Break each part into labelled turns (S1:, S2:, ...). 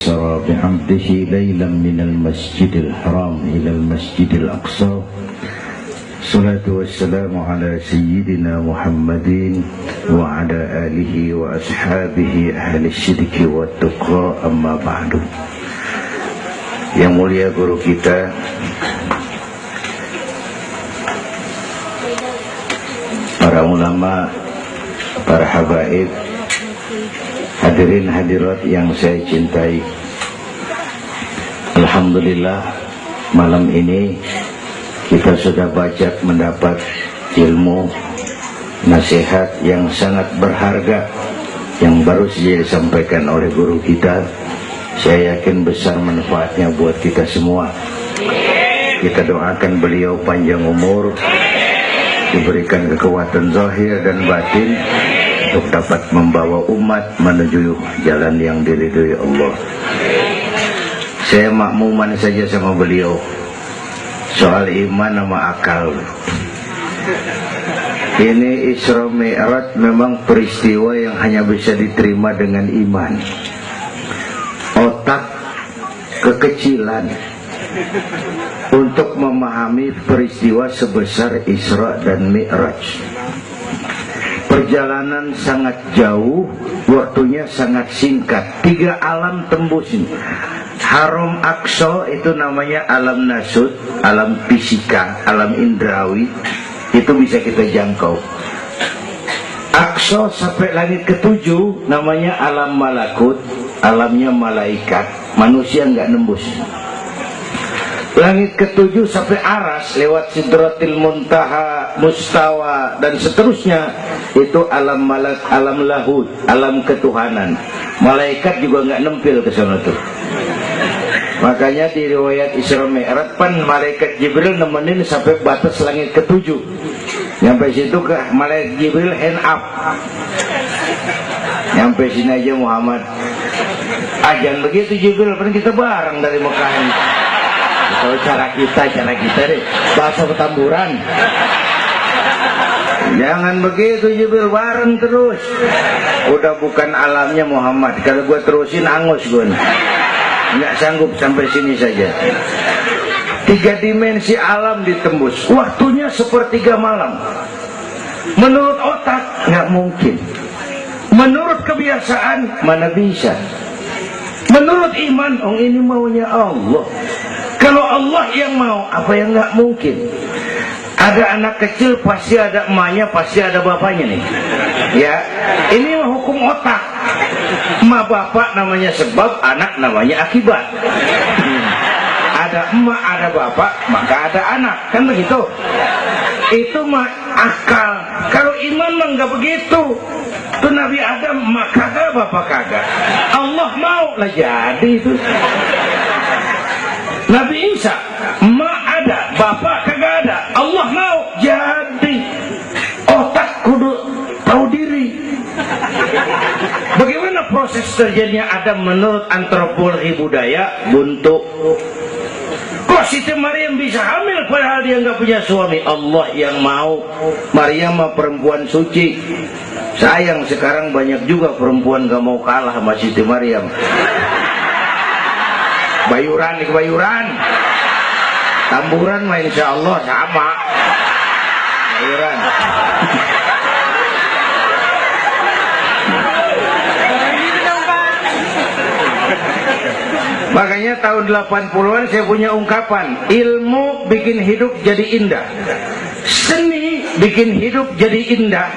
S1: أسرى بعبده ليلا من المسجد الحرام إلى المسجد الأقصى الصلاة والسلام على سيدنا محمد وعلى آله وأصحابه أهل الشرك والتقى أما بعد. Yang mulia guru kita para ulama, para habaib, hadirin hadirat yang saya cintai, alhamdulillah malam ini kita sudah banyak mendapat ilmu, nasihat yang sangat berharga yang baru saja disampaikan oleh guru kita. Saya yakin besar manfaatnya buat kita semua. Kita doakan beliau panjang umur, diberikan kekuatan zahir dan batin untuk dapat membawa umat menuju jalan yang diridhoi Allah. Saya makmuman saja sama beliau soal iman sama akal. Ini Isra Mi'raj memang peristiwa yang hanya bisa diterima dengan iman. Otak kekecilan untuk memahami peristiwa sebesar Isra dan Mi'raj. Perjalanan sangat jauh, waktunya sangat singkat. 3 alam tembus ini. Haram Aqsa itu namanya alam nasut, alam fisika, alam indrawi. Itu bisa kita jangkau. Aqsa sampai langit ke-7 namanya alam malakut, alamnya malaikat. Manusia nggak nembus. Langit ke-7 sampai aras lewat Sidratil Muntaha, Mustawa dan seterusnya, itu alam malak, alam lahud, alam ketuhanan. Malaikat juga nggak nempel ke sana tuh. Makanya di riwayat Isra Mi'raj pan malaikat Jibril nemenin sampai batas langit ke-7. Nyampe situ ke malaikat Jibril hand up. Nyampe sini aja Muhammad. Jangan begitu Jibril, kan kita bareng dari Mekah ini. Kalau cara kita deh, bahasa Petamburan. Jangan begitu Jibril, bareng terus. Udah bukan alamnya Muhammad. Kalau gue terusin angus gue. Nggak sanggup sampai sini saja. 3 dimensi alam ditembus. Waktunya sepertiga malam. Menurut otak nggak mungkin. Menurut kebiasaan mana bisa. Menurut iman, ini maunya Allah. Kalau Allah yang mau, apa yang nggak mungkin? Ada anak kecil pasti ada emaknya, pasti ada bapaknya nih. Ya, ini hukum otak. Emak bapak namanya sebab, anak namanya akibat. Ada emak, ada bapak, maka ada anak, kan begitu? Itu mah akal. Kalau iman mah nggak begitu. Itu Nabi Adam, emak kagak, bapak kagak. Allah mau lah jadi itu. Nabi Isa, emak ada, bapak kagak ada. Allah mau jadi. Otak kudu tahu diri. Bagaimana proses terjadinya Adam menurut antropologi budaya? Buntu. Kok Siti Maryam bisa hamil padahal dia nggak punya suami? Allah yang mau. Maryam mah perempuan suci. Sayang sekarang banyak juga perempuan gak mau kalah sama Siti Maryam. Bayuran di kebayuran, tamburan mah insya Allah sama. Bayuran. Makanya tahun 80-an saya punya ungkapan, ilmu bikin hidup jadi indah, seni bikin hidup jadi indah,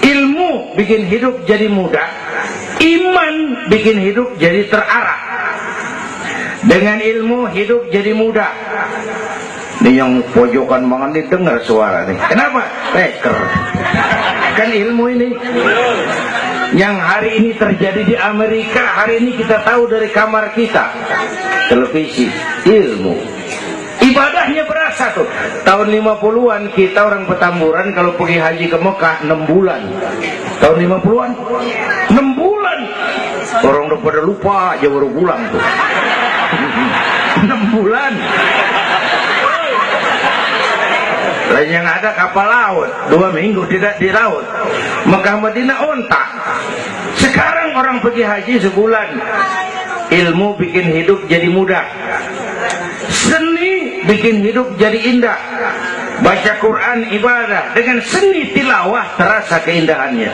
S1: ilmu bikin hidup jadi mudah, iman bikin hidup jadi terarah. Dengan ilmu hidup jadi mudah. Ini yang pojokan mangan didengar suara nih. Kenapa? Teker. Kan ilmu ini. Yang hari ini terjadi di Amerika, hari ini kita tahu dari kamar kita. Televisi, ilmu. Ibadahnya berasa tuh. Tahun 50-an kita orang Petamburan kalau pergi haji ke Mekah 6 bulan. Tahun 50-an 6 bulan. Orang udah pada lupa aja baru pulang tuh. 6 bulan. Lain yang ada kapal laut 2 minggu tidak di laut. Mekah Madinah ontak. Sekarang orang pergi haji sebulan. ilmu bikin hidup jadi mudah. Seni bikin hidup jadi indah. Baca Quran ibadah, dengan seni tilawah terasa keindahannya.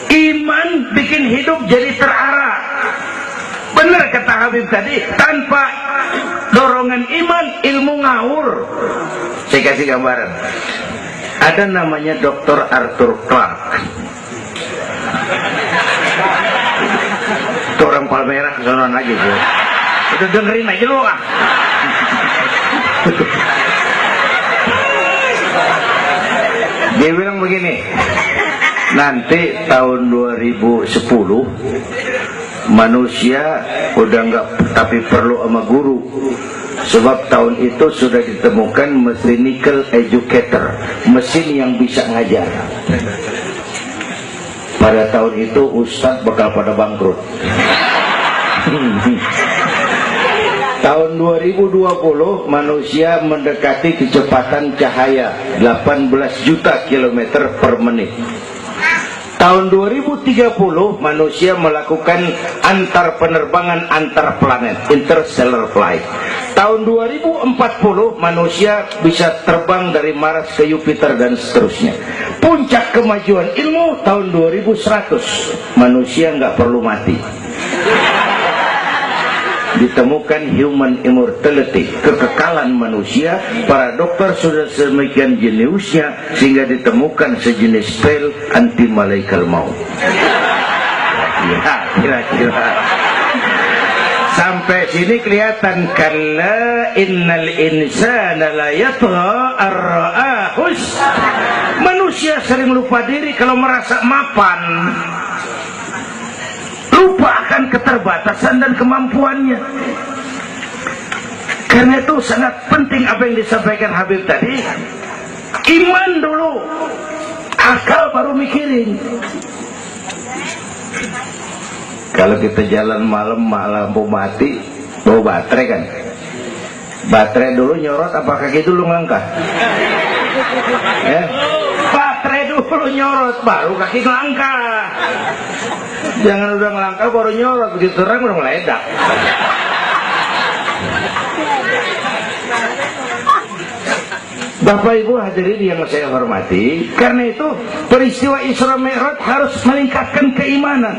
S1: Iman bikin hidup jadi terarah. Benar kata Habib tadi, tanpa dorongan iman ilmu ngawur. Saya kasih gambaran. Ada namanya Dr. Arthur Clarke. Itu orang Palmerah kesonoan lagi tuh. Udah dengerin aja lu ah. Dia bilang begini, nanti tahun 2010 manusia udah nggak tapi perlu sama guru, sebab tahun itu sudah ditemukan mechanical educator, mesin yang bisa ngajar. Pada tahun itu ustadz bakal pada bangkrut. Tahun 2020 manusia mendekati kecepatan cahaya 18 juta kilometer per menit. Tahun 2030 manusia melakukan antar penerbangan antar planet, interstellar flight. Tahun 2040 manusia bisa terbang dari Mars ke Jupiter dan seterusnya. Puncak kemajuan ilmu tahun 2100, manusia nggak perlu mati. Ditemukan human immortality, kekekalan manusia. Para dokter sudah sedemikian jeniusnya sehingga ditemukan sejenis pil anti malaikal maut. Ya, kira-kira sampai sini kelihatan. Kalla innal insana la yatgha ar-ra'ahus. Manusia sering lupa diri kalau merasa mapan, lupa akan keterbatasan dan kemampuannya. Karena itu sangat penting apa yang disampaikan Habib tadi. Iman dulu, akal baru mikirin. Kalau kita jalan malam lampu mati, bawa baterai kan, baterai dulu nyorot apa kaki dulu ngangkat? Baterai dulu nyorot baru kaki ngangkat. Jangan udah ngelangkah baru nyorot, begitu terang udah meledak. Bapak Ibu hadirin yang saya hormati, karena itu peristiwa Isra Mi'raj harus meningkatkan keimanan.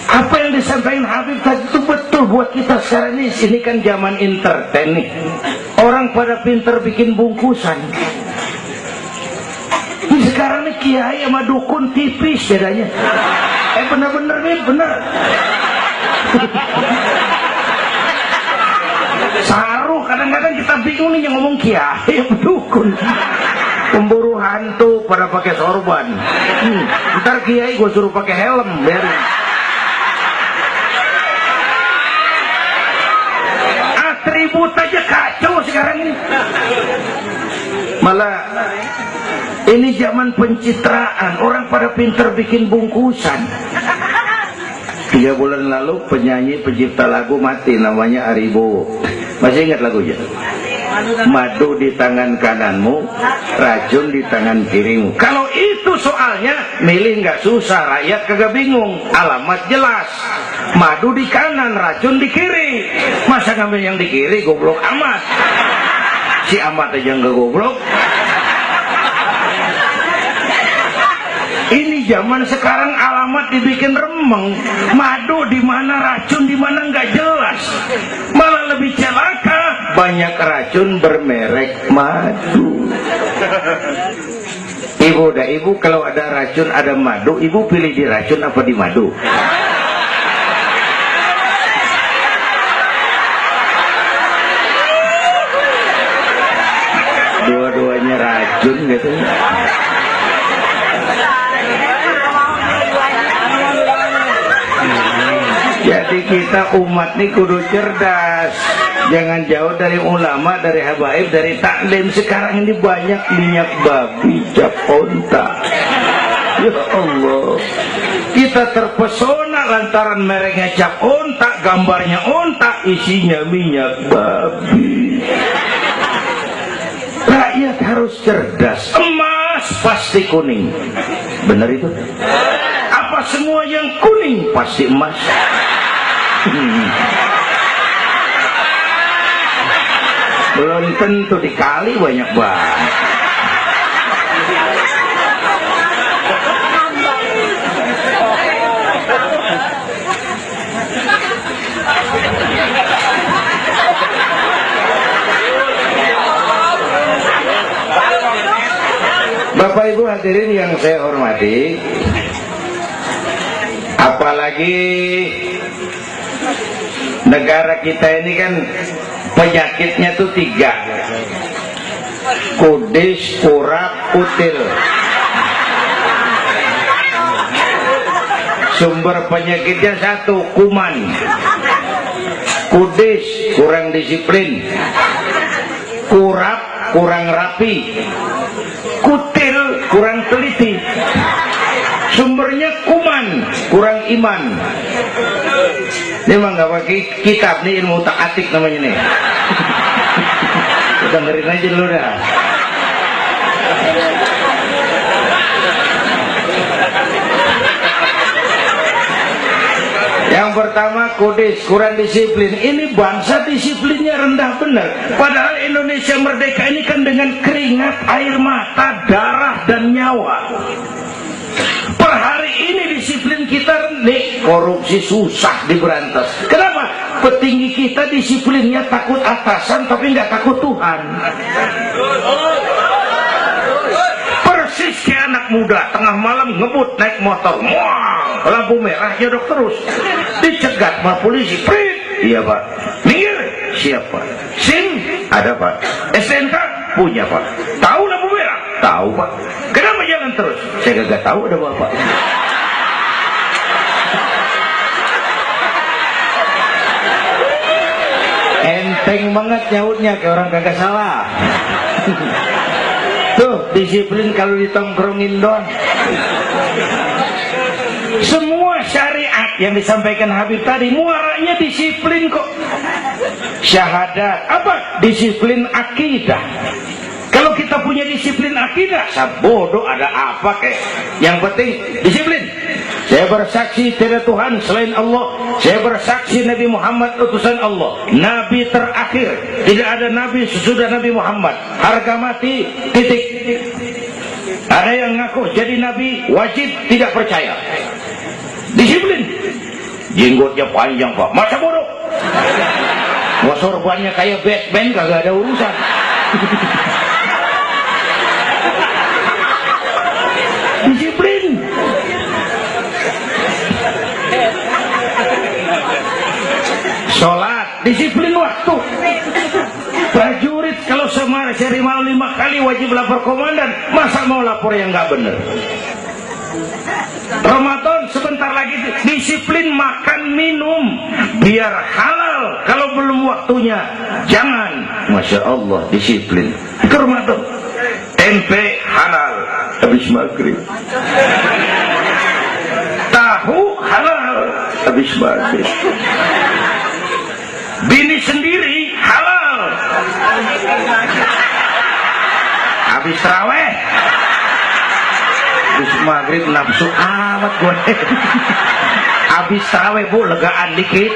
S1: Apa yang disampaikan Habib tadi itu betul buat kita sekarang ini. Ini kan zaman entertain nih. Orang pada pinter bikin bungkusan. Sekarang nih kiai sama dukun tipis bedanya. Bener-bener nih, bener. Saru kadang-kadang kita bingung nih yang ngomong kiai sama dukun. Pemburu hantu pada pakai sorban. Ntar kiai gue suruh pakai helm, biarin. Atribut aja kacau sekarang ini. Malah ini zaman pencitraan, orang pada pinter bikin bungkusan. 3 bulan lalu penyanyi pencipta lagu mati, namanya Aribo. Masih ingat lagunya? Madu di tangan kananmu, racun di tangan kirimu. Kalau itu soalnya, milih nggak susah, rakyat kagak bingung. Alamat jelas, madu di kanan, racun di kiri. Masa ngambil yang di kiri, goblok amat. Si amat aja nggak goblok. Ini zaman sekarang alamat dibikin remeng. Madu di mana, racun di mana nggak jelas. Malah lebih celaka, banyak racun bermerek madu. Ibu kalau ada racun ada madu, ibu pilih di racun apa di madu? Dua-duanya racun gitu. Jadi kita umat ini kudu cerdas. Jangan jauh dari ulama, dari habaib, dari taklim. Sekarang ini banyak minyak babi, cap onta. Ya Allah, kita terpesona lantaran mereknya cap onta, gambarnya onta, isinya minyak babi. Rakyat harus cerdas. Emas pasti kuning. Benar itu? Apa semua yang kuning pasti emas. Belum tentu dikali banyak banget. Bapak Ibu hadirin yang saya hormati, apalagi negara kita ini kan penyakitnya tuh 3: kudis, kurap, kutil. Sumber penyakitnya 1, kuman. Kudis, kurang disiplin. Kurap, kurang rapi. Kutil, kurang teliti. Sumbernya kuman, kurang iman. Ini mah nggak pakai kitab nih, ilmu utak atik namanya nih. Kita dengerin aja dulu dah. Yang pertama kudis, kurang disiplin. Ini bangsa disiplinnya rendah benar. Padahal Indonesia merdeka ini kan dengan keringat, air mata, darah dan nyawa. Per hari ini disiplin kita rendah, korupsi susah diberantas. Kenapa? Petinggi kita disiplinnya takut atasan tapi nggak takut Tuhan. Persis kayak anak muda tengah malam ngebut naik motor, wah, lampu merah nyodok terus, dicegat sama polisi. Prit, iya pak. Minggir, siapa? SIM ada pak. SNK punya pak. Tahu lampu merah? Tahu pak. Kenapa jalan terus? Saya gak tahu ada bapak. Enteng banget nyautnya kayak orang kagak salah. Tuh disiplin kalau ditongkrongin doang. Semua syariat yang disampaikan Habib tadi muaranya disiplin kok. Syahadat apa? Disiplin akidah. Kalau kita punya disiplin akidah, bodoh ada apa kek? Yang penting disiplin. Saya bersaksi tidak Tuhan selain Allah. Saya bersaksi Nabi Muhammad utusan Allah, Nabi terakhir. Tidak ada Nabi sesudah Nabi Muhammad. Harga mati, titik. Ada yang ngaku jadi Nabi, wajib tidak percaya. Disiplin. Jenggotnya panjang pak, masa bodoh. Sorbannya kayak Batman, kagak ada urusan. Disiplin. Sholat, disiplin waktu. Prajurit kalau sehari malam 5 kali wajib lapor komandan, masa mau lapor yang nggak bener? Ramadan sebentar lagi, disiplin makan minum biar halal. Kalau belum waktunya jangan. Masya Allah, disiplin. Ke Ramadan tempe halal habis maghrib, tahu halal habis maghrib, bini sendiri halal habis taraweh, habis maghrib nafsu amat gue. Habis taraweh bu, legaan dikit.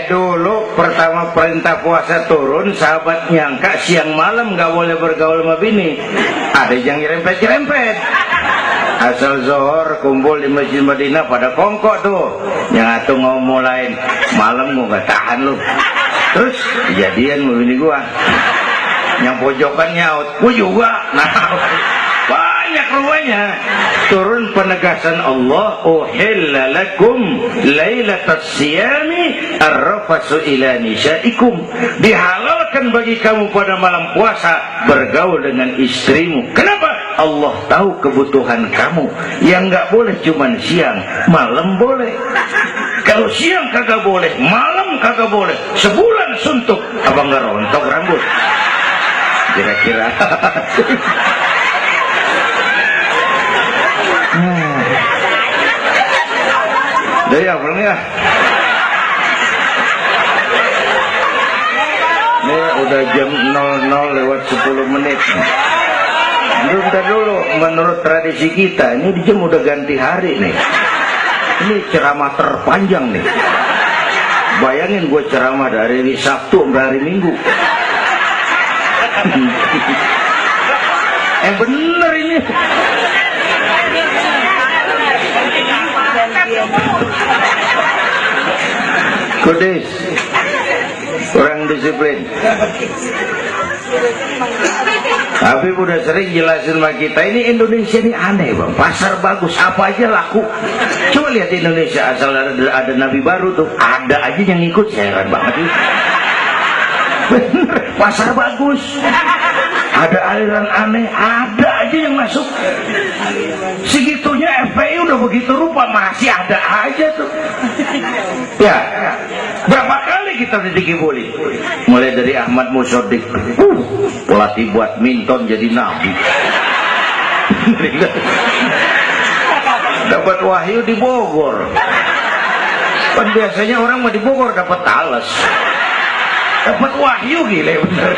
S1: Dulu pertama perintah puasa turun, sahabat nyangka siang malam gak boleh bergaul sama bini. Ada yang nyerempet-nyerempet. Asal zohor kumpul di Masjid Madinah pada kongkok tuh. Yang atuh ngomong lain, malam gua gak tahan lu. Terus kejadian sama bini gua. Yang pojokan nyaut, gua juga. Nah, banyak rupanya. Turun penegasan Allah, uhilla lakum lailatas siyami arrafasu ila nisaikum. Dihalalkan bagi kamu pada malam puasa bergaul dengan istrimu. Kenapa? Allah tahu kebutuhan kamu. Yang nggak boleh cuman siang, malam boleh. Kalau siang kagak boleh, malam kagak boleh. Sebulan suntuk, abang nggak rontok rambut. Kira-kira. Dari apa nih lah? Ini udah jam 00 lewat 10 menit. Bentar dulu, menurut tradisi kita, ini jam udah ganti hari nih. Ini ceramah terpanjang nih. Bayangin gue ceramah dari hari Sabtu sampai hari Minggu. Bener ini. Kudis, kurang disiplin. Tapi udah sering jelasin sama kita, ini Indonesia ini aneh bang, pasar bagus, apa aja laku. Coba lihat Indonesia, asal ada nabi baru tuh, ada aja yang ikut, heran banget ini. Bener, pasar bagus, ada aliran aneh, ada aja yang masuk. Segitunya FPI udah begitu rupa, masih ada aja tuh. Ya, berapa kali kita dikibuli, mulai dari Ahmad Musodik, pelatih buat minton jadi nabi. Dapat wahyu di Bogor. Kan biasanya orang mau di Bogor dapat talas, dapat wahyu gile bener.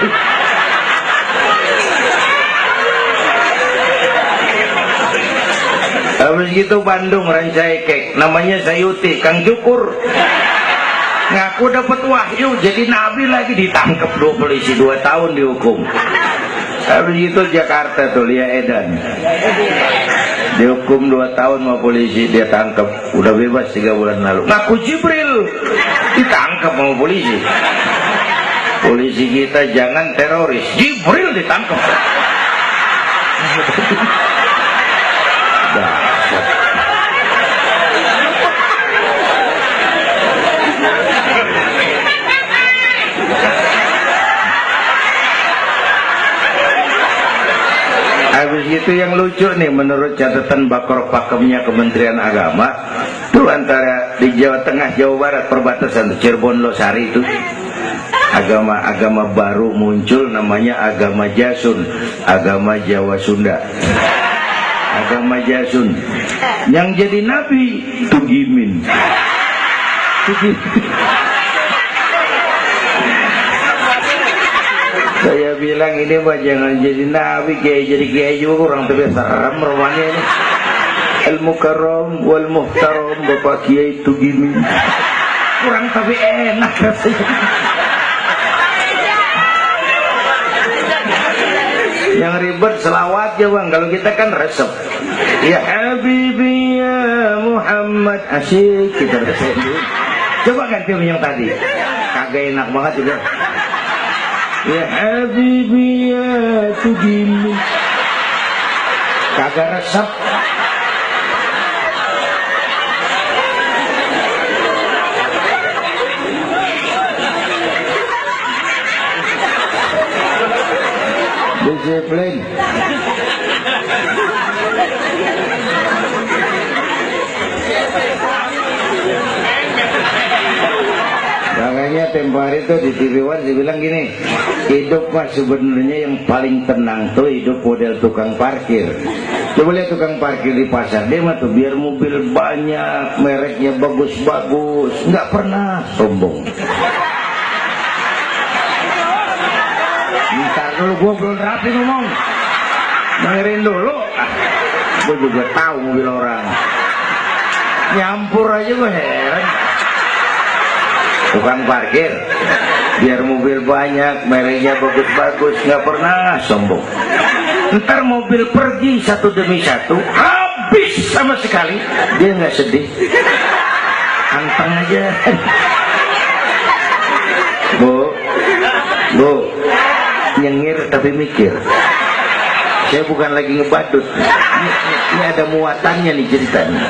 S1: Habis gitu Bandung Rancaikek, namanya Sayuti, Kang Jukur, ngaku dapat wahyu jadi nabi lagi, ditangkap 2 polisi 2 tahun dihukum. Habis itu Jakarta tuh Lia Edan dihukum 2 tahun sama polisi, dia tangkap, udah bebas 3 bulan lalu. Ngaku Jibril ditangkap sama polisi. Polisi kita jangan teroris, Jibril ditangkap. Habis itu yang lucu nih, menurut catatan Bakor Pakemnya Kementerian Agama, tuh antara di Jawa Tengah, Jawa Barat, perbatasan Cirebon Losari itu, agama baru muncul, namanya agama Jasun, agama Jawa Sunda. Agama Jasun, yang jadi nabi Tugimin. Saya bilang ini mah jangan jadi nabi, jadi kiai juga kurang tapi serem rumahnya ini. Al Mukarram wal Muhtaram Bapak Kiai Tugimin. Kurang tapi enak rasanya. Yang ribet selawat ya bang, kalau kita kan resep. Ya Habibi ya Muhammad, asyik kita resep dulu. Coba ganti yang tadi, kagak enak banget juga. Ya Habibi ya Tugimin, kagak resep. Disiplin. Makanya tempo hari itu di TV One dibilang gini, hidup mah sebenarnya yang paling tenang tuh hidup model tukang parkir. Coba lihat tukang parkir di pasar, dia mah tuh biar mobil banyak, mereknya bagus-bagus, nggak pernah sombong. Ntar dulu, gue belum rapi ngomong, dengerin dulu. Gue juga tahu mobil orang, nyampur aja gue heran. Tukang parkir biar mobil banyak, mereknya bagus-bagus, nggak pernah sombong. Ntar mobil pergi satu demi satu, habis sama sekali, dia nggak sedih, anteng aja. Bu, nyengir tapi mikir. Saya bukan lagi ngebadut, ini ada muatannya nih ceritanya.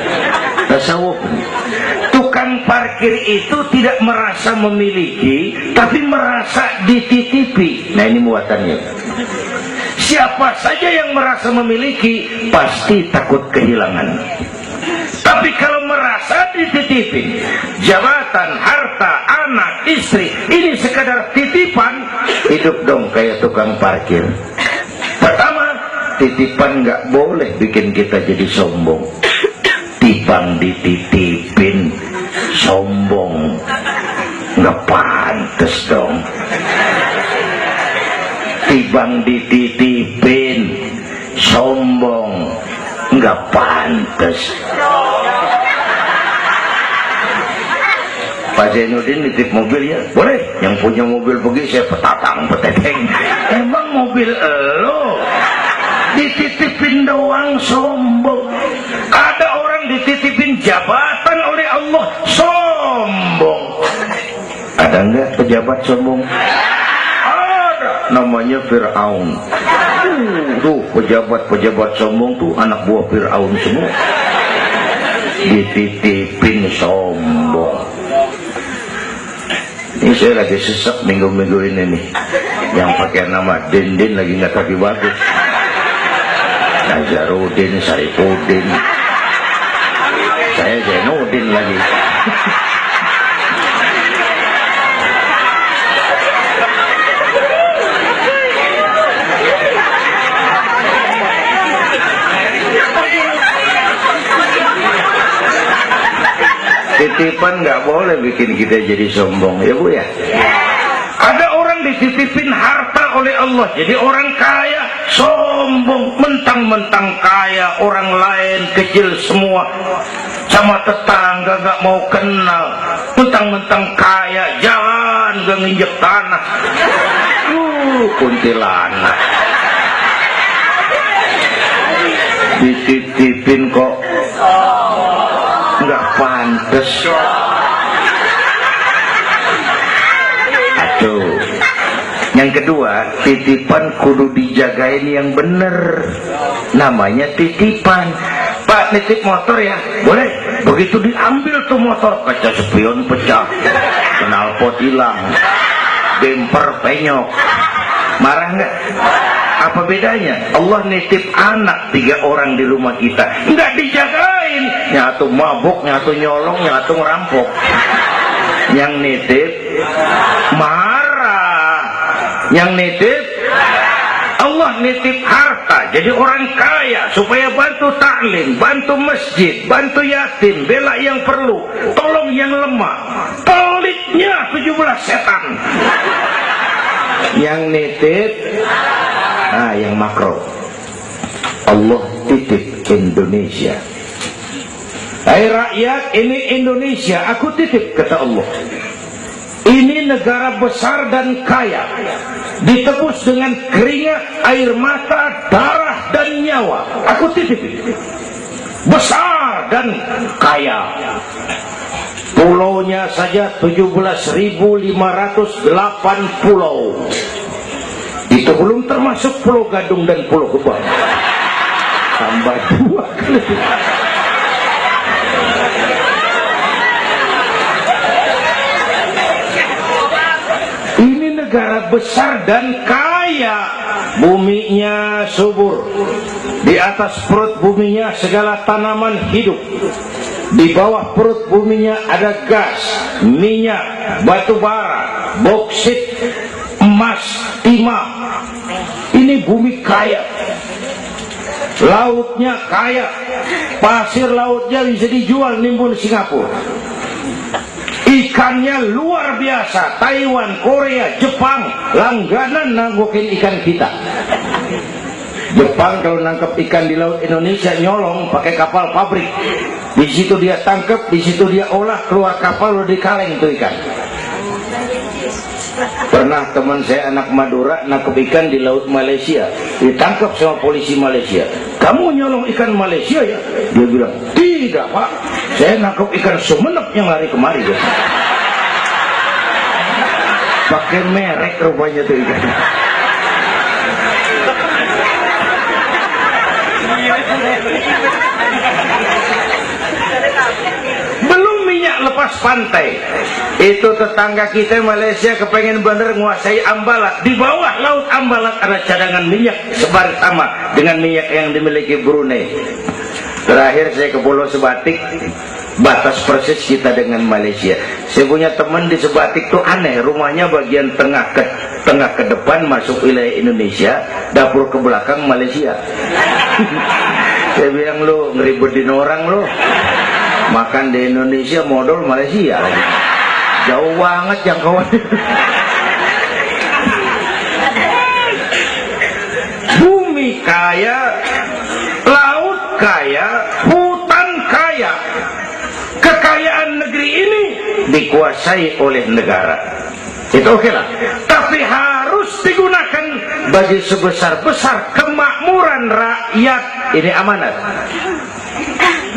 S1: Tasawuf. Tukang parkir itu tidak merasa memiliki, tapi merasa dititipi. Nah ini muatannya. Siapa saja yang merasa memiliki, pasti takut kehilangan. Tapi kalau merasa dititipi, jabatan, harta, anak, istri, ini sekadar titipan, hidup dong kayak tukang parkir. Pertama, titipan nggak boleh bikin kita jadi sombong. Tipang dititipin, sombong, nggak pantes dong. Tibang dititipin, sombong, nggak pantes. Pak Zainuddin nitip mobil ya, boleh. Yang punya mobil pergi, saya petatang peteteng. Emang mobil lo dititipin doang, sombong. Ada orang dititipin jabatan oleh Allah, sombong. Ada enggak pejabat sombong? Ada, namanya Fir'aun. Tuh pejabat-pejabat sombong tuh anak buah Fir'aun semua. Dititipin sombong. Ini saya lagi sesek minggu-minggu ini nih. Yang pakai nama Dindin lagi nggak kaki bagus. Nazarudin, Saripudin, saya Zainuddin lagi. Titipan nggak boleh bikin kita jadi sombong, ya Bu ya. Ada orang dititipin harta oleh Allah, jadi orang kaya, sombong, mentang-mentang kaya, orang lain kecil semua, sama tetangga gak mau kenal, mentang-mentang kaya, jalan gak nginjek tanah. Kuntilanak. Dititipin kok nggak pantes. Aduh. Yang kedua, titipan kudu dijagain yang bener. Namanya titipan. Pak, nitip motor ya? Boleh. Begitu diambil tuh motor, kaca spion pecah, knalpot hilang, bemper penyok. Marah nggak? Apa bedanya? Allah nitip anak 3 orang di rumah kita, nggak dijagain, nyatu mabuk, nyatu nyolong, nyatu ngerampok. Yang nitip marah, yang nitip Allah nitip harta, jadi orang kaya supaya bantu taklim, bantu masjid, bantu yatim, bela yang perlu, tolong yang lemah. Pelitnya 17 setan. Yang nitip, nah yang makro, Allah titip Indonesia. Hai rakyat, ini Indonesia, aku titip, kata Allah. Ini negara besar dan kaya, ditebus dengan keringat, air mata, darah dan nyawa. Aku titip, besar dan kaya. Pulaunya saja 17.508 pulau. Itu belum termasuk Pulau Gadung dan Pulau Gebang. Tambah 2 kali. Ini negara besar dan kaya. Buminya subur. Di atas perut buminya segala tanaman hidup. Di bawah perut buminya ada gas, minyak, batu bara, boksit, emas, timah. Ini bumi kaya. Lautnya kaya. Pasir lautnya bisa dijual nimbun Singapura. Ikannya luar biasa. Taiwan, Korea, Jepang langganan nanggokin ikan kita. Jepang kalau nangkep ikan di laut Indonesia nyolong pakai kapal pabrik. Di situ dia tangkap, di situ dia olah, keluar kapal udah dikaleng itu ikan. Pernah teman saya anak Madura nangkep ikan di laut Malaysia, ditangkap sama polisi Malaysia. Kamu nyolong ikan Malaysia ya? Dia bilang, tidak Pak, saya nangkep ikan Sumenep yang lari kemari. Ya. Pakai merek rupanya tuh ikan. Belum minyak lepas pantai. Itu tetangga kita Malaysia kepengen bener menguasai Ambalat. Di bawah laut Ambalat ada cadangan minyak sebar sama dengan minyak yang dimiliki Brunei. Terakhir saya ke Pulau Sebatik, batas persis kita dengan Malaysia. Saya punya teman di Sebatik tuh aneh, rumahnya bagian tengah ke depan masuk wilayah Indonesia, dapur ke belakang Malaysia. Saya bilang, lu ngeribetin orang lu. Makan di Indonesia modal Malaysia lagi. Jauh banget jangkauan. Bumi kaya, laut kaya, hutan kaya. Kekayaan negeri ini dikuasai oleh negara. Itu oke lah. Tapi harus digunakan bagi sebesar-besar kemakmuran rakyat. Ini amanat.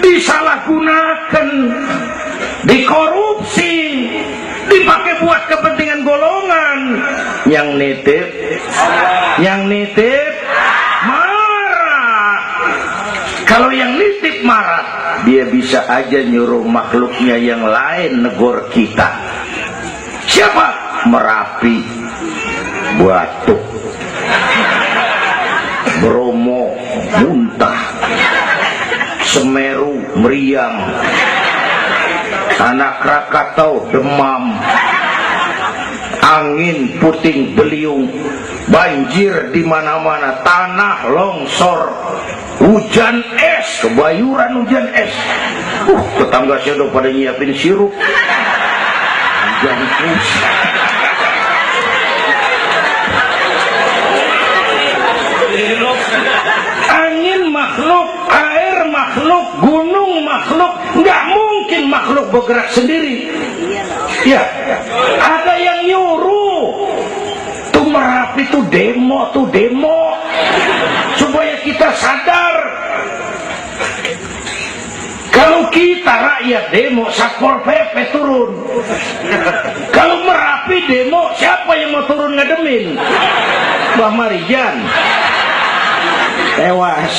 S1: Disalahgunakan, dikorupsi, dipakai buat kepentingan golongan. Yang nitip marah. Kalau yang nitip marah, dia bisa aja nyuruh makhluknya yang lain negor kita. Siapa? Merapi, Batuk, Bromo, muntah, Semeru, meriang, Tanah Krakatau, demam, angin puting beliung, banjir di mana-mana, tanah longsor, hujan es, kebayuran hujan es. Tetangga saya udah pada nyiapin sirup. Hujan es. Angin makhluk, air makhluk, gunung makhluk. Nggak mungkin makhluk bergerak sendiri. Ya, ada yang nyuruh. Tuh Merapi tuh demo, supaya kita sadar. Kalau kita rakyat demo, Satpol PP turun. Kalau Merapi demo, siapa yang mau turun ngademin? Mbah Marijan tewas.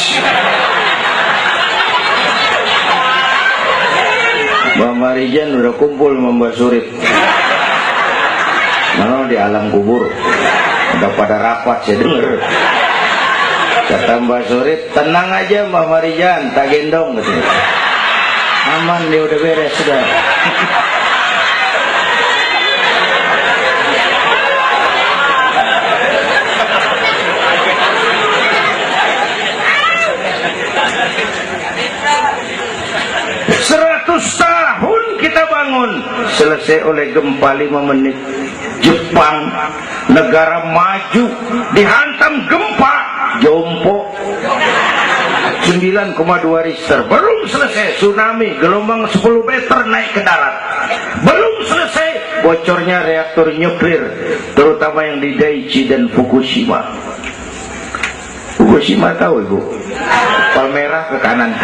S1: Mbah Marijan udah kumpul sama Mbah Surip. Mana di alam kubur udah pada rapat, saya denger. Kata Mbah Surip, tenang aja Mbah Marijan, tak gendong gitu. Aman, dia udah beres sudah. Tahun kita bangun, selesai oleh gempa 5 menit. Jepang, negara maju, dihantam gempa, jompo 9,2 Richter. Belum selesai tsunami, gelombang 10 meter naik ke darat. Belum selesai bocornya reaktor nuklir, terutama yang di Daiichi dan Fukushima. Fukushima tahu ibu? Palmerah ke kanan.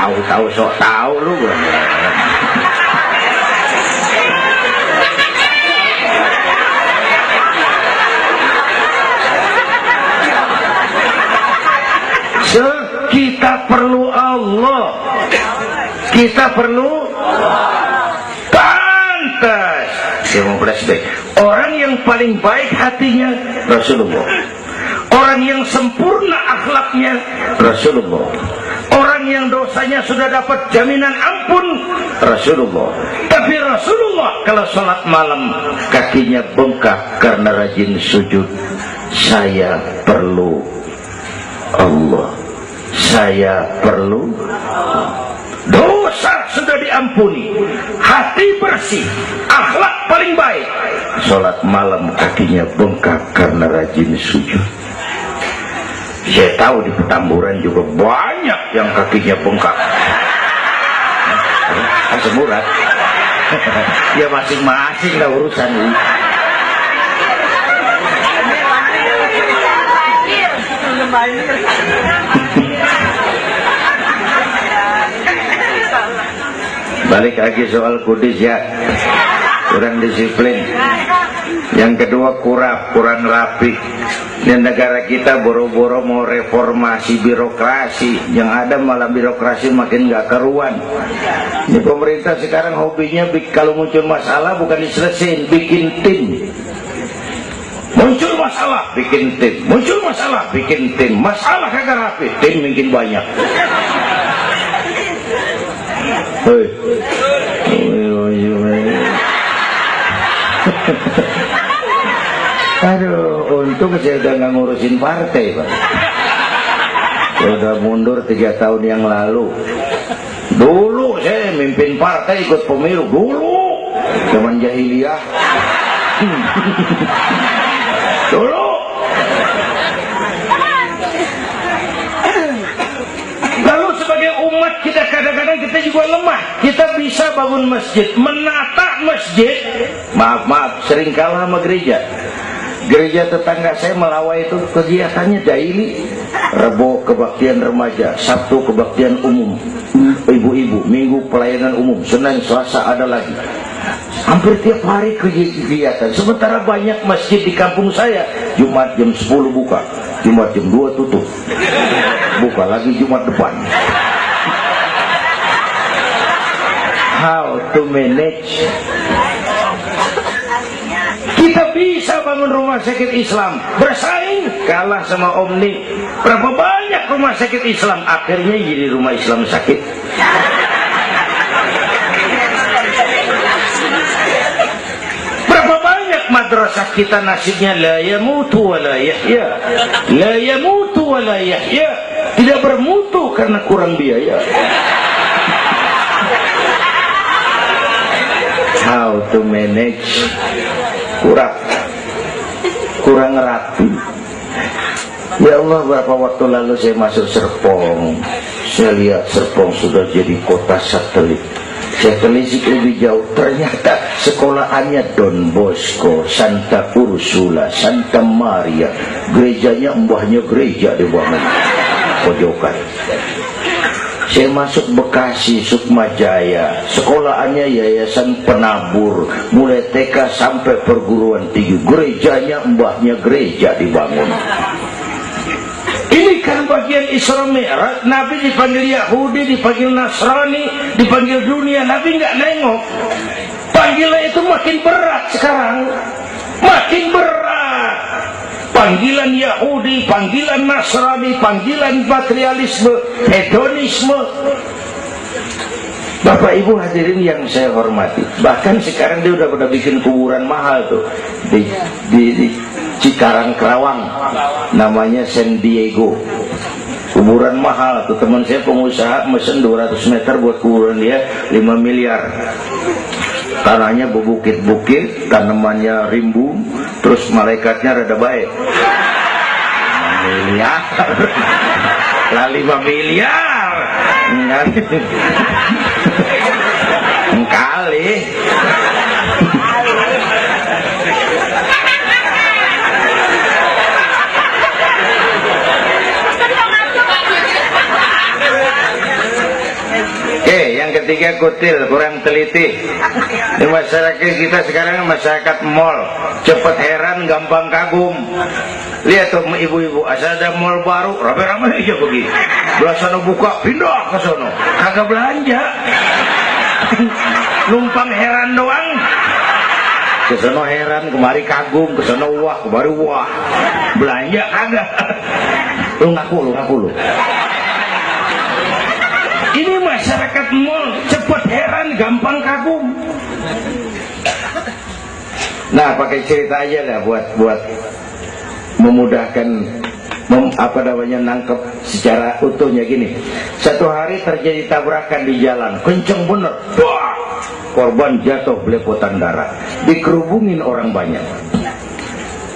S1: Tahu sok tahu lu. Kita perlu Allah. Kita perlu pantas. Saya mau flashback. Orang yang paling baik hatinya Rasulullah. Orang yang sempurna akhlaknya Rasulullah. Orang yang dosanya sudah dapat jaminan ampun Rasulullah. Tapi Rasulullah kalau sholat malam kakinya bengkak karena rajin sujud. Saya perlu Allah. Saya perlu dosa sudah diampuni, hati bersih, akhlak paling baik. Sholat malam kakinya bengkak karena rajin sujud. Saya tahu di Petamburan juga banyak yang kakinya bengkak. Kan semurat. Ya masing-masing lah urusan ini. Balik lagi soal kudus ya. Kurang disiplin. Yang kedua kurang rapi. Ini negara kita boro-boro mau reformasi birokrasi, yang ada malah birokrasi makin gak keruan. Ini pemerintah sekarang hobinya kalau muncul masalah bukan diselesain, bikin tim. Muncul masalah, bikin tim. Muncul masalah, bikin tim. Masalah kagak rapi, tim makin banyak. Hei. Aduh, untung saya udah nggak ngurusin partai, Pak. Saya udah mundur 3 tahun yang lalu. Dulu saya mimpin partai ikut pemilu dulu zaman jahiliyah. Dulu. Lalu sebagai umat kita kadang-kadang kita juga lemah. Kita bisa bangun masjid, menata masjid. Maaf, sering kalah sama gereja. Gereja tetangga saya Melawai itu kegiatannya daily. Rebo kebaktian remaja, Sabtu kebaktian umum, ibu-ibu, Minggu pelayanan umum, Senin Selasa ada lagi. Hampir tiap hari kegiatan. Sementara banyak masjid di kampung saya, Jumat jam 10 buka, Jumat jam 2 tutup, buka lagi Jumat depan. How to manage? Kita bisa bangun rumah sakit Islam, bersaing, kalah sama Omni. Berapa banyak rumah sakit Islam akhirnya jadi rumah Islam sakit. Berapa banyak madrasah kita nasibnya la yamutu wa la yahya, la yamutu wa la yahya, tidak bermutu karena kurang biaya. How to manage? kurang rapi. Ya Allah, berapa waktu lalu saya masuk Serpong, saya lihat Serpong sudah jadi kota satelit. Saya telisik lebih jauh, ternyata sekolahannya Don Bosco, Santa Ursula, Santa Maria, gerejanya mbahnya gereja di bawah pojokan. Saya masuk Bekasi, Sukma Jaya, sekolahannya Yayasan Penabur, mulai TK sampai perguruan tinggi, gerejanya mbahnya gereja dibangun. Ini kan bagian Isra Mi'raj. Nabi dipanggil Yahudi, dipanggil Nasrani, dipanggil dunia, Nabi nggak nengok. Panggilan itu makin berat sekarang, makin berat. Panggilan Yahudi, panggilan Nasrani, panggilan materialisme, hedonisme. Bapak Ibu hadirin yang saya hormati, bahkan sekarang dia udah pada bikin kuburan mahal tuh di Cikarang Kerawang, namanya San Diego. Kuburan mahal tuh, teman saya pengusaha mesen 200 meter buat kuburan dia 5 miliar. Tanahnya berbukit-bukit, tanamannya rimbun, terus malaikatnya rada baik. 5 miliar lah, 5 miliar kali. Yang ketiga kutil, kurang teliti. Di masyarakat kita sekarang masyarakat mall, cepat heran, gampang kagum. Lihat tuh ibu-ibu, asal ada mall baru, rame-rame aja pergi. Belah sana buka, pindah ke sana, kagak belanja. Numpang heran doang. Ke sana heran, kemari kagum, ke sana wah, kemari wah. Belanja kagak. Lu ngaku lu. Ini masyarakat mall, cepat heran, gampang kagum. Nah, pakai cerita aja lah buat memudahkan nangkep secara utuhnya gini. Satu hari terjadi tabrakan di jalan, kenceng bener. Wah, korban jatuh belepotan darah, dikerubungin orang banyak.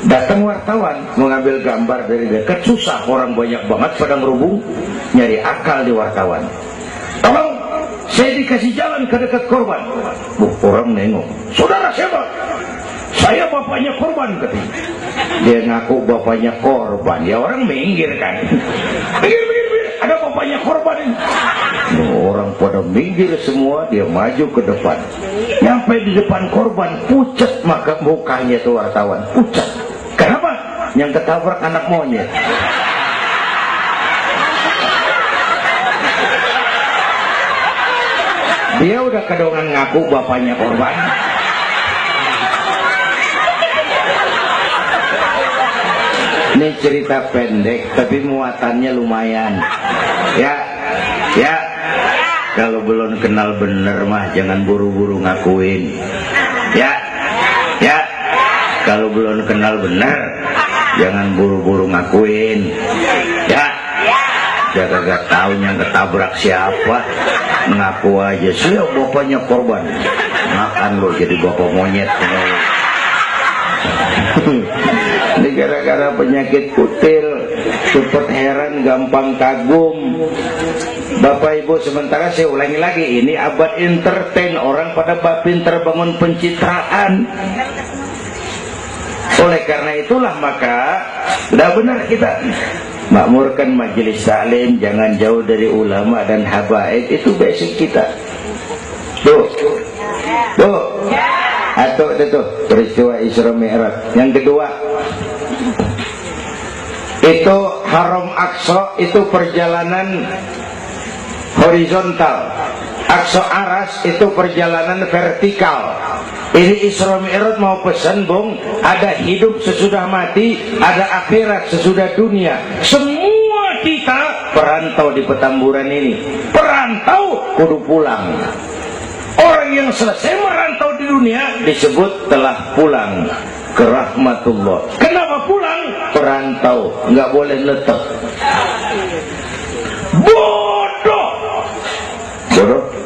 S1: Datang wartawan mengambil gambar dari dekat, susah, orang banyak banget pada ngerubung, nyari akal di wartawan. Tolong, saya dikasih jalan ke dekat korban. Orang nengok, saudara siapa? Saya bapaknya korban, katanya. Dia ngaku bapaknya korban. Ya orang minggir kan. Minggir, ada bapaknya korban ini. Orang pada minggir semua, dia maju ke depan. Nyampe di depan korban, pucat maka mukanya tuh wartawan, pucat. Kenapa? Yang ketabrak anak monyet. Dia udah kedongan ngaku bapaknya korban. Ini cerita pendek tapi muatannya lumayan. Ya. Kalau belum kenal bener mah jangan buru-buru ngakuin. Ya. Kalau belum kenal bener jangan buru-buru ngakuin. Ya. Jaga gak tahu yang ketabrak siapa. Ngaku aja sih bapaknya korban. Makan lo jadi bapak monyet. Ini gara-gara penyakit kutil, cepat heran, gampang kagum. Bapak Ibu, sementara saya ulangi lagi, ini abad entertain, orang pada pinter bangun pencitraan. Oleh karena itulah maka sudah benar kita makmurkan majelis taklim, jangan jauh dari ulama dan habaib, itu basic kita. Tuh, atau itu peristiwa Isra Mi'raj. Yang kedua, itu Haram Aqsa, itu perjalanan horizontal. Aqsa Aras itu perjalanan vertikal. Ini Isra Mi'raj mau pesan, Bung, ada hidup sesudah mati, ada akhirat sesudah dunia. Semua kita perantau di Petamburan ini. Perantau kudu pulang. Orang yang selesai merantau di dunia disebut telah pulang ke rahmatullah. Kenapa pulang? Perantau, nggak boleh netep. Bodoh.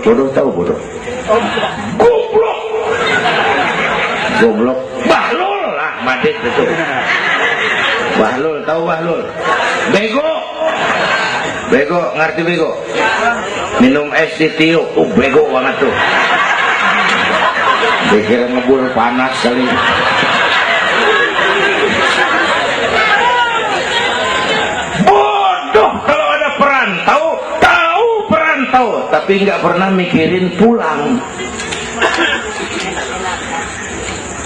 S1: Bodoh tahu bodoh? Goblok. Goblok. Bahlul lah, Madit itu. Bahlul, tahu Bahlul? Bego. Bego, ngerti bego? Minum es ditiup, bego banget tuh. Dikira ngebul panas kali. Bodoh kalau ada perantau, tahu perantau, tapi nggak pernah mikirin pulang.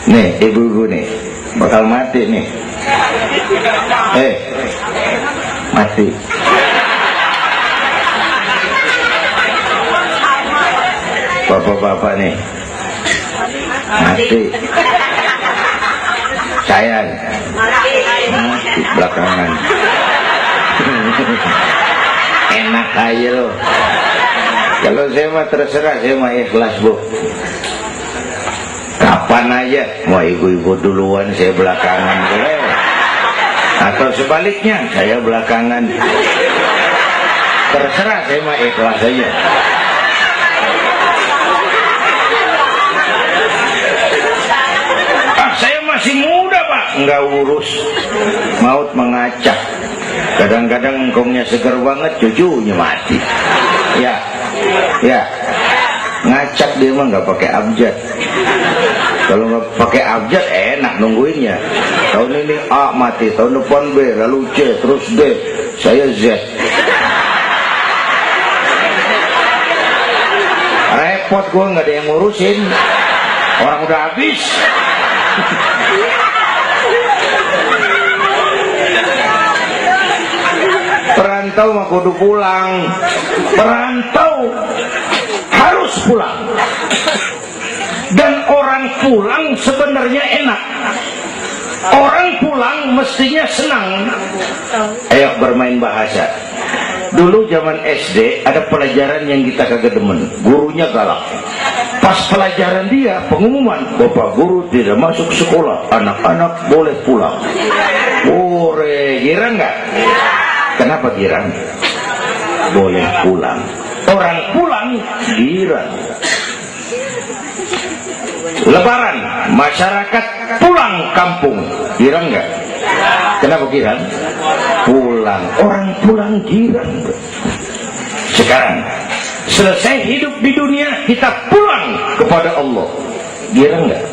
S1: Nih, ibu-ibu nih, bakal mati nih. Mati. Bapak-bapak nih, mati. Sayang, mati belakangan. Enak aja loh. Kalau saya mah terserah, saya mah ikhlas, Bu. Kapan aja, mau ibu-ibu duluan, saya belakangan, boleh. Atau sebaliknya, saya belakangan. Terserah, saya mah ikhlas aja. Saya masih muda, Pak. Enggak urus. Maut mengacak. Kadang-kadang engkongnya seger banget, cucunya mati. Ya. Ngacak dia mah nggak pakai abjad. Kalau nggak pakai abjad enak nungguinnya. Tahun ini A mati, tahun depan B, lalu C, terus D, saya Z. Repot gua, nggak ada yang ngurusin. Orang udah habis. Perantau mah kudu pulang. Perantau harus pulang. Dan orang pulang sebenarnya enak. Orang pulang mestinya senang. Ayo bermain bahasa. Dulu zaman SD ada pelajaran yang kita kagak demen. Gurunya galak. Pas pelajaran dia pengumuman, Bapak guru tidak masuk sekolah, anak-anak boleh pulang. Ore, girang nggak? Kenapa girang? Boleh pulang. Orang pulang girang. Lebaran, masyarakat pulang kampung, girang nggak? Kenapa girang? Pulang. Orang pulang girang. Sekarang selesai hidup di dunia, kita pulang kepada Allah, girang nggak?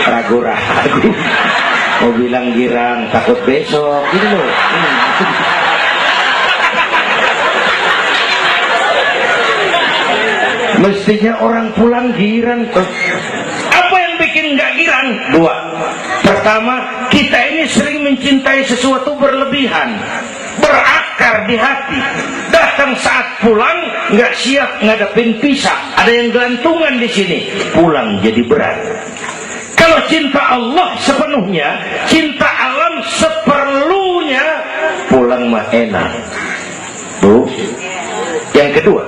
S1: Ragu-ragu. Mau bilang girang, takut besok gitu loh. Mestinya orang pulang girang. Apa yang bikin nggak girang? Dua. Pertama, kita ini sering mencintai sesuatu berlebihan, berakar di hati. Datang saat pulang nggak siap ngadepin pisah, ada yang gelantungan di sini, pulang jadi berat. Kalau cinta Allah sepenuhnya, cinta alam seperlunya, pulang mah enak. Tuh. Yang kedua,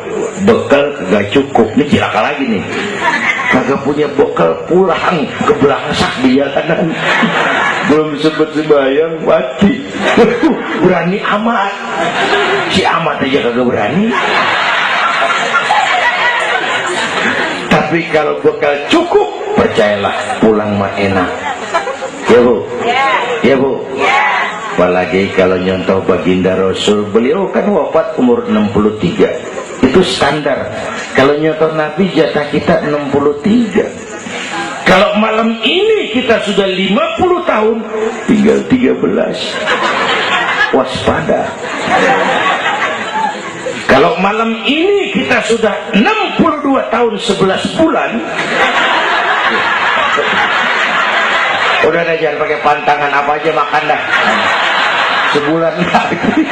S1: bekal gak cukup. Ini cilaka lagi nih. kagak punya bekal, pulang ke belangsak di jalanan, belum sempet sembahyang mati. Berani amat, si amat aja kagak berani. Tapi kalau bekal cukup, percayalah pulang mah enak. Ya Bu, ya Bu. Apalagi kalau nyontoh baginda Rasul, beliau kan wafat umur 63. Itu standar. Kalau nyontoh Nabi jatah kita 63. Kalau malam ini kita sudah 50 tahun, tinggal 13. Waspada. Kalau malam ini kita sudah 62 tahun 11 bulan, udah deh, jangan pakai pantangan, apa aja makan dah. Sebulan lagi.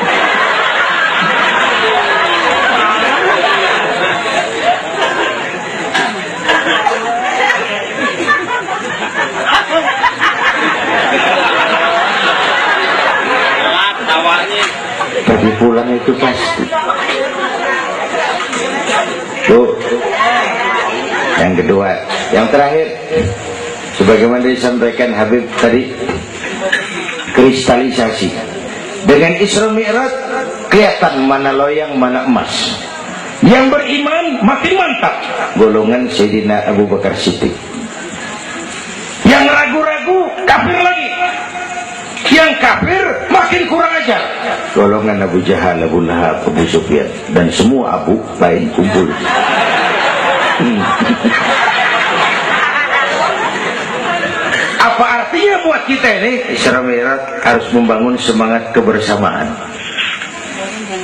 S1: Tapi pulang itu pasti. Tuh. Yang kedua, yang terakhir, sebagaimana disampaikan Habib tadi, kristalisasi. Dengan Isra Mi'raj kelihatan mana loyang mana emas. Yang beriman makin mantap, golongan Sayyidina Abu Bakar Siddiq. Yang ragu-ragu kafir lagi. Yang kafir makin kurang ajar, golongan Abu Jahal, Abu Lahab, Abu Sufyan, dan semua Abu lain kumpul. Apa artinya buat kita ini? Isra Mi'raj harus membangun semangat kebersamaan.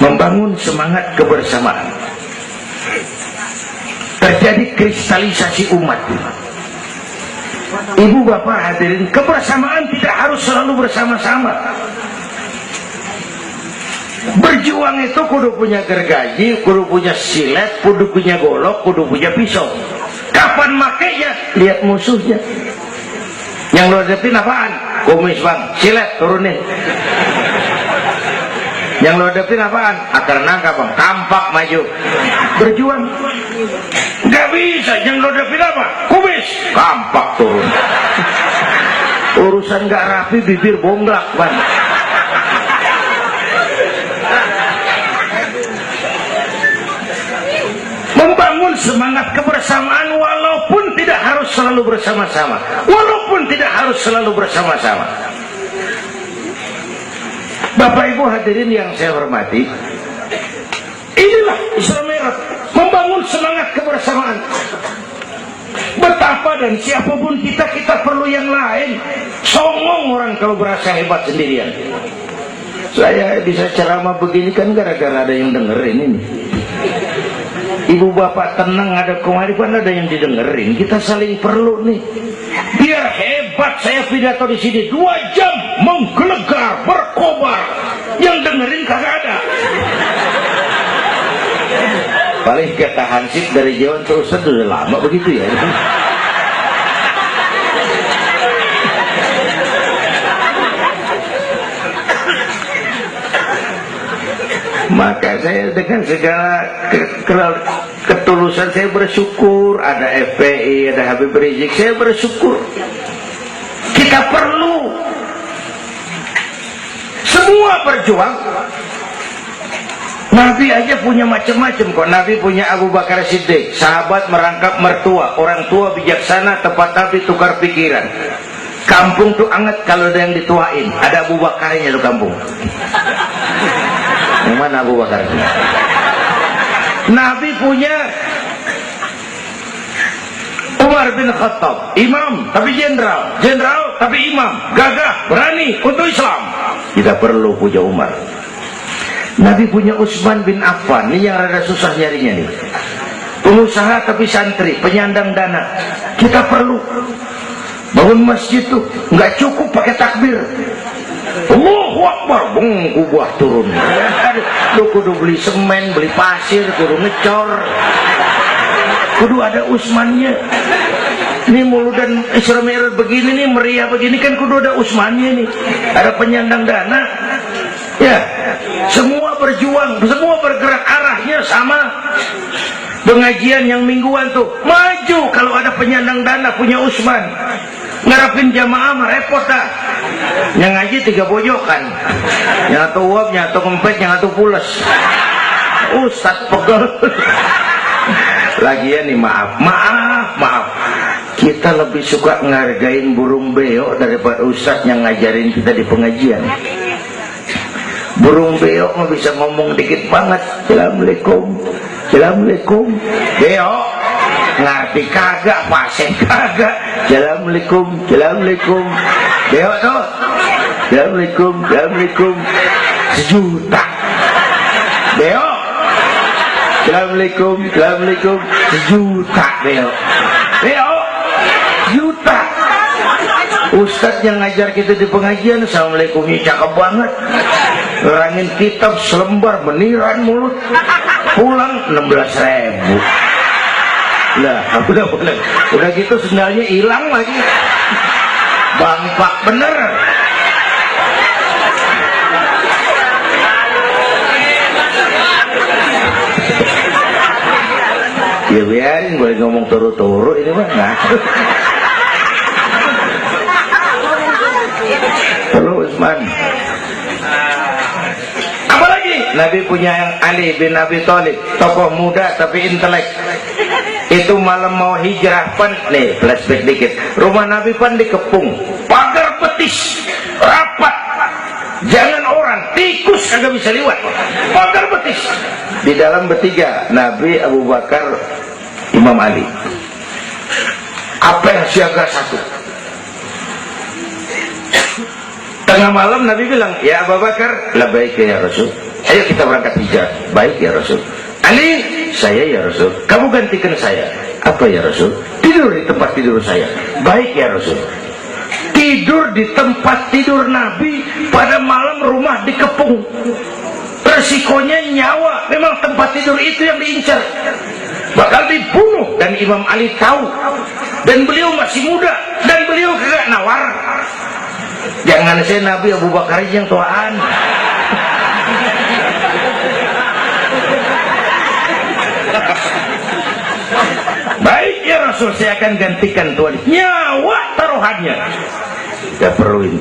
S1: Membangun semangat kebersamaan. Terjadi kristalisasi umat. Ibu bapak hadirin, kebersamaan tidak harus selalu bersama-sama. Berjuang itu kudu punya gergaji, kudu punya silet, kudu punya golok, kudu punya pisau. Kapan makainya? Lihat musuhnya. Yang lo hadapin apaan? Kumis bang, silet turunin. Yang lo hadapin apaan? Akar nangka bang, tampak maju. Berjuang. Gak bisa, yang lo hadapin apa? Kumis, tampak turun. Urusan gak rapi, bibir bonggak bang. Membangun semangat kebersamaan walaupun tidak harus selalu bersama-sama. Walaupun tidak harus selalu bersama-sama. Bapak Ibu hadirin yang saya hormati, inilah Isra Mi'raj, membangun semangat kebersamaan. Betapa dan siapapun kita perlu yang lain. Songong orang kalau berasa hebat sendirian. Saya bisa ceramah begini kan gara-gara ada yang dengerin ini. Ibu bapak tenang, ada kearifan, ada yang didengerin. Kita saling perlu nih. Biar hebat saya pidato di sini 2 jam menggelegar, berkobar. Yang dengerin kagak ada. Paling kata Hansip dari Jawa terus sudah lama begitu ya. Maka saya dengan segala ketulusan saya bersyukur ada FPI, ada Habib Rizik, saya bersyukur. Kita perlu semua berjuang. Nabi aja punya macam-macam kok. Nabi punya Abu Bakar Siddiq, sahabat merangkap mertua, orang tua bijaksana, tepat tapi tukar pikiran. Kampung tuh anget kalau ada yang dituain, ada Abu Bakarnya tuh kampung. Yang mana Abu Bakar? Nabi punya Umar bin Khattab, imam tapi jenderal, jenderal tapi imam, gagah, berani untuk Islam. Kita perlu punya Umar. Nabi punya Utsman bin Affan, ini yang rada susah nyarinya nih. Pengusaha tapi santri, penyandang dana. Kita perlu bangun masjid tuh nggak cukup pakai takbir. Allahu Akbar, kubah turun. Lu kudu beli semen, beli pasir, kudu ngecor. Kudu ada Utsmannya. Ini muludan Isra Mi'raj begini nih, meriah begini kan kudu ada Utsmannya nih. Ada penyandang dana. Ya, semua berjuang, semua bergerak arahnya sama. Pengajian yang mingguan tuh, maju maju kalau ada penyandang dana punya Usman. Ngarapin jamaah mah repot dah. Yang ngaji 3 pojokan. Yang satu uap, yang satu kempet, yang satu pules. Ustaz pegel. Lagian nih maaf. Kita lebih suka ngargain burung beo daripada ustaz yang ngajarin kita di pengajian. Burung beo mah bisa ngomong dikit banget. Assalamualaikum. Assalamualaikum. Beo ngerti kagak, pasien kagak. Assalamualaikum. Assalamualaikum. Beo tuh. Assalamualaikum. Assalamualaikum. 1 juta. Beo. Assalamualaikum. Assalamualaikum. 1 juta beo. Beo. Juta. Ustadz yang ngajar kita di pengajian, assalamualaikumnya cakep banget. Nerangin kitab selembar meniran mulut. Pulang 16.000. Lah, udah gitu sinyalnya hilang lagi. Bangpak bener. Ya biarin, boleh ngomong turu-turu ini mah nggak. Halo Usman. Apalagi Nabi punya yang Ali bin Abi Thalib, tokoh muda tapi intelek. Itu malam mau hijrah pan, nih flashback dikit. Rumah Nabi pan dikepung, pagar betis, rapat. Jangan orang, tikus kagak bisa lewat. Pagar betis. Di dalam bertiga, Nabi, Abu Bakar, Imam Ali. Apa yang siaga 1? Tengah malam Nabi bilang, ya Abu Bakar, la baik ya Rasul. Ayo kita berangkat hijrah. Baik ya Rasul. Ali, saya ya Rasul. Kamu gantikan saya. Apa ya Rasul? Tidur di tempat tidur saya. Baik ya Rasul. Tidur di tempat tidur Nabi pada malam rumah dikepung. Resikonya nyawa. Memang tempat tidur itu yang diincar. Bakal dibunuh. Dan Imam Ali tahu. Dan beliau masih muda. Dan beliau kagak nawar. Jangan saya Nabi, Abu Bakar yang tuaan. Baik ya Rasul, saya akan gantikan tuan. Nyawa taruhannya. Tidak perlu ini.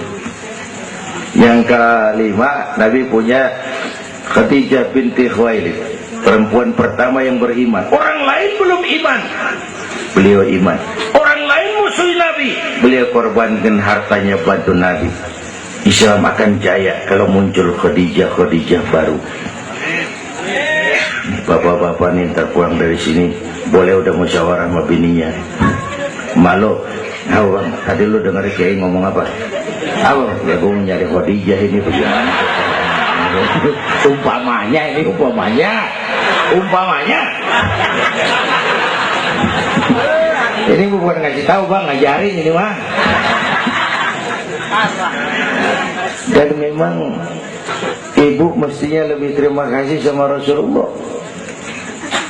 S1: Yang kelima, Nabi punya Khadijah binti Khuwailid, perempuan pertama yang beriman. Orang lain belum iman, beliau iman. Orang lain musuh Nabi, beliau korbankan hartanya bantu Nabi. Islam akan jaya kalau muncul Khadijah baru. Bapak-bapak nih ntar pulang dari sini boleh udah musyawarah sama bininya. Malu, bang, tadi lu denger Kiai ngomong apa? Apa? Ya gue nyari Khadijah ini bagaimana? Umpamanya. Ini bukan ngasih tahu bang, ngajarin ini mah. Dan memang ibu mestinya lebih terima kasih sama Rasulullah.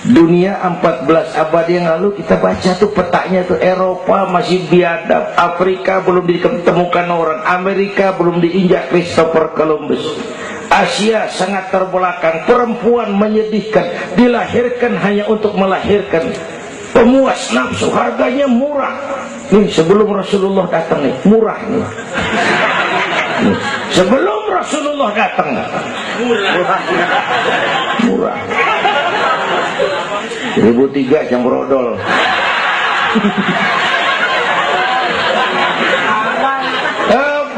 S1: Dunia 14 abad yang lalu kita baca tuh petanya tuh, Eropa masih biadab, Afrika belum ditemukan orang, Amerika belum diinjak Christopher Columbus, Asia sangat terbelakang, perempuan menyedihkan, dilahirkan hanya untuk melahirkan, pemuas nafsu, harganya murah. Nih sebelum Rasulullah datang nih, murah nih. Nih, sebelum Rasulullah datang, murah. 1003 campur odol.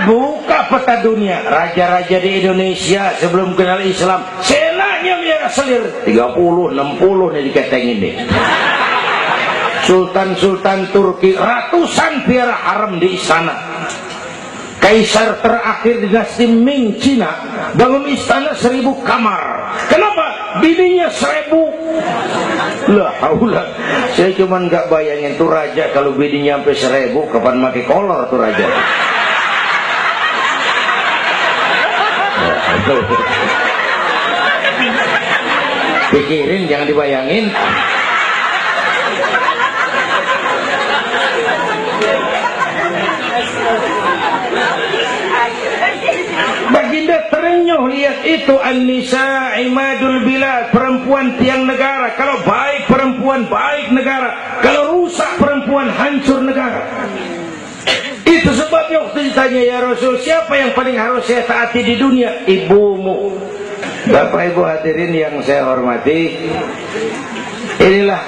S1: Buka peta dunia, raja-raja di Indonesia sebelum kenal Islam, senanya biara selir 30, 60 nih diketengin nih. Sultan-sultan Turki ratusan biara haram di istana. Kaisar terakhir dinasti Ming Cina bangun istana 1000 kamar. Kenapa? Bininya 1000. Lah, haulah. Saya cuman nggak bayangin tuh raja kalau bininya sampai 1000, kapan pakai kolor tuh raja? Pikirin, jangan dibayangin. Baginda terenyuh Allah lihat itu an-nisa imadul bilad, perempuan tiang negara. Kalau baik perempuan, baik negara. Kalau rusak perempuan, hancur negara. Itu sebabnya waktu ditanya, ya Rasul, siapa yang paling harus saya taati di dunia? Ibumu. Bapak Ibu hadirin yang saya hormati, inilah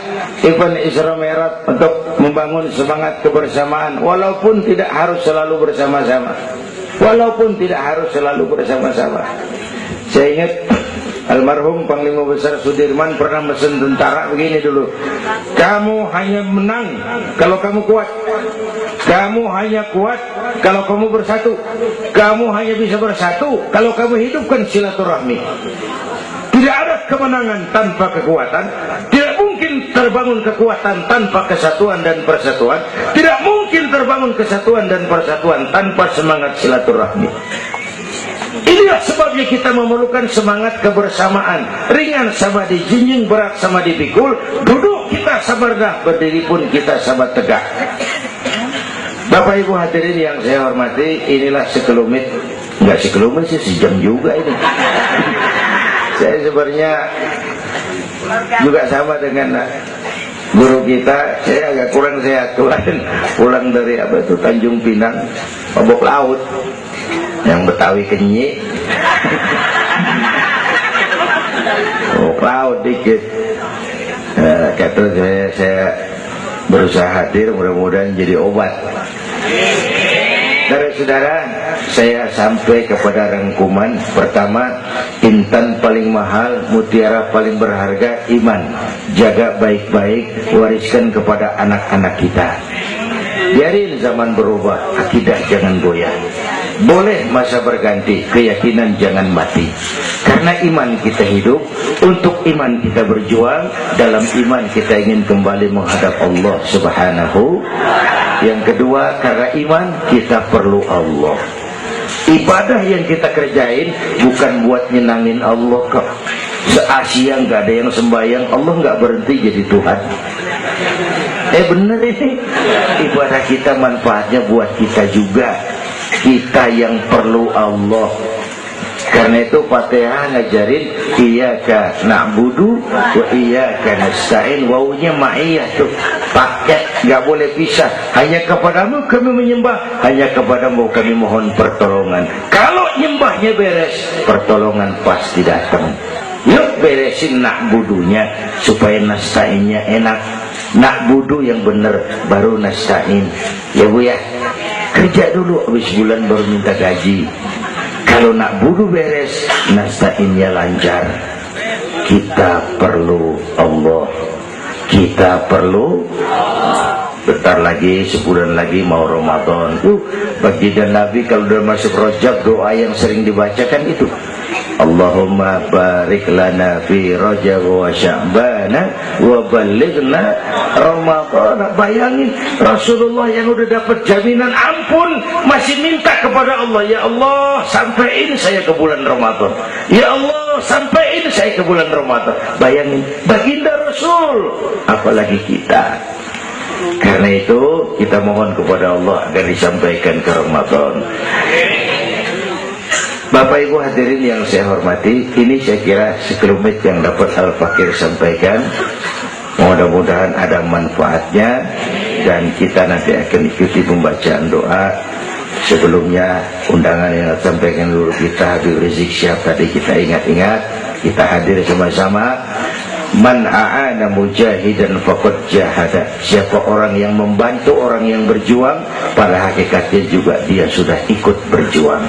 S1: event Isra Mi'raj untuk membangun semangat kebersamaan, walaupun tidak harus selalu bersama-sama. Walaupun tidak harus selalu bersama-sama. Saya ingat almarhum Panglima Besar Sudirman pernah mesen tentara begini dulu. Kamu hanya menang kalau kamu kuat. Kamu hanya kuat kalau kamu bersatu. Kamu hanya bisa bersatu kalau kamu hidupkan silaturahmi. Tidak ada kemenangan tanpa kekuatan. Tidak mungkin terbangun kekuatan tanpa kesatuan dan persatuan. Tidak mungkin terbangun kesatuan dan persatuan tanpa semangat silaturahmi. Inilah sebabnya kita memerlukan semangat kebersamaan. Ringan sama dijinjing, berat sama dipikul. Duduk kita sama rendah, berdiri pun kita sama tegak. Bapak Ibu hadirin yang saya hormati, inilah sekelumit. Enggak sekelumit sih, sejam juga ini. Saya sebenarnya juga sama dengan guru kita. Saya agak kurang sehat, pulang dari Tanjung Pinang, mabok laut, yang Betawi kenyik, mabok laut dikit. Kata saya berusaha hadir, mudah-mudahan jadi obat. Saudara-saudara, saya sampai kepada rangkuman pertama. Intan paling mahal, mutiara paling berharga, iman. Jaga baik-baik, wariskan kepada anak-anak kita. Biarin zaman berubah, akidah jangan goyah. Boleh masa berganti, keyakinan jangan mati. Karena iman kita hidup, untuk iman kita berjuang. Dalam iman kita ingin kembali menghadap Allah Subhanahu. Yang kedua, karena iman kita perlu Allah. Ibadah yang kita kerjain bukan buat nyenangin Allah kok. Se-Asia nggak ada yang sembahyang, Allah nggak berhenti jadi Tuhan. Bener ini. Ibadah kita manfaatnya buat kita juga. Kita yang perlu Allah. Karena itu Fatihah ngajarin iyyaka na'budu wa iyyaka nasta'in. Wawunya ma'iyah tuh, paket, nggak boleh pisah. Hanya kepadamu kami menyembah, hanya kepadamu kami mohon pertolongan. Kalau nyembahnya beres, pertolongan pasti datang. Yuk beresin na'budunya supaya nasta'innya enak. Na'budu yang benar, baru nasta'in. Ya Bu ya, kerja dulu, habis bulan baru minta gaji. Kalau nak budu beres, nasta'innya lancar. Kita perlu Allah. Kita perlu. Bentar lagi, sebulan lagi mau Ramadan. Baginda Nabi kalau udah masuk Rajab, doa yang sering dibacakan itu. Allahumma barik lana fi Rajab wa Sya'bana wa balighna Ramadan. Bayangin Rasulullah yang udah dapat jaminan ampun masih minta kepada Allah, ya Allah sampaiin saya ke bulan Ramadan, ya Allah sampaiin saya ke bulan Ramadan. Bayangin baginda Rasul, apalagi kita. Karena itu kita mohon kepada Allah agar disampaikan ke Ramadan. Bapak Ibu hadirin yang saya hormati, ini saya kira sekelumit yang dapat Al-Fakir sampaikan. Mudah-mudahan ada manfaatnya dan kita nanti akan ikuti pembacaan doa. Sebelumnya undangan yang sampaikan dulu kita, Habib Rizik Syihab tadi kita ingat-ingat, kita hadir sama-sama. Man a'ana mujahidan faqad jahada. Siapa orang yang membantu orang yang berjuang, pada hakikatnya juga dia sudah ikut berjuang.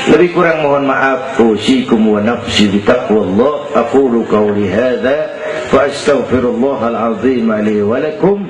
S1: Lebih kurang mohon maaf. Usikum wa nafsi bitaqwallah. Aqulu qawli hadza fa astaghfirullahal azim li wa lakum.